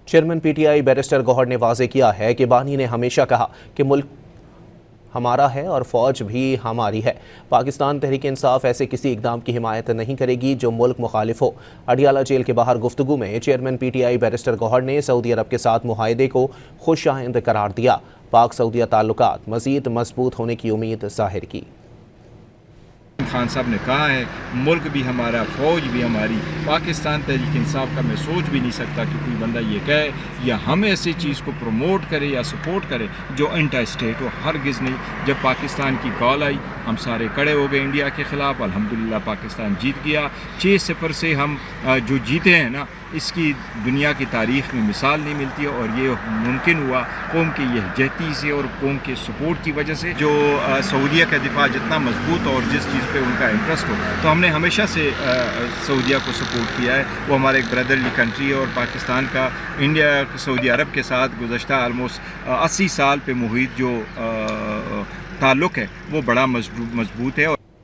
Chairman P T I barrister Gohar نے واضح کیا ہے کہ بانی نے ہمیشہ کہا کہ ملک ہمارا ہے اور فوج بھی ہماری ہے۔ پاکستان تحریک انصاف ایسے کسی اقدام کی حمایت نہیں کرے گی جو ملک مخالف ہو۔ اڈیالہ جیل کے باہر گفتگو میں chairman P T I barrister Gohar نے سعودی عرب کے ساتھ معاہدے کو خوش آئند قرار دیا۔ پاک سعودیہ تعلقات مزید مضبوط ہونے کی امید ظاہر کی۔ خان صاحب نے کہا ہے ملک بھی ہمارا، فوج بھی ہماری۔ پاکستان تحریک انصاف کا میں سوچ بھی نہیں سکتا کہ کوئی بندہ یہ کہے یا ہم ایسی چیز کو پروموٹ کرے یا سپورٹ کرے جو انٹا اسٹیٹ ہو، ہرگز نہیں۔ جب پاکستان کی کال آئی ہم سارے کڑے ہو گئے انڈیا کے خلاف، الحمدللہ پاکستان جیت گیا۔ 6-0 سے ہم جو جیتے ہیں نا، اس کی دنیا کی تاریخ میں مثال نہیں ملتی، اور یہ ممکن ہوا قوم کی یکجہتی سے اور قوم کے سپورٹ کی وجہ سے۔ جو سعودیہ کا دفاع جتنا مضبوط ہو اور جس چیز پہ ان کا انٹرسٹ ہو، تو ہم نے ہمیشہ سے سعودیہ کو سپورٹ کیا ہے۔ وہ ہمارے ایک بردرلی کنٹری ہے، اور پاکستان کا انڈیا سعودی عرب کے ساتھ گزشتہ آلموسٹ 80 سال پہ محیط جو تعلق ہے وہ بڑا مضبوط ہے۔ اور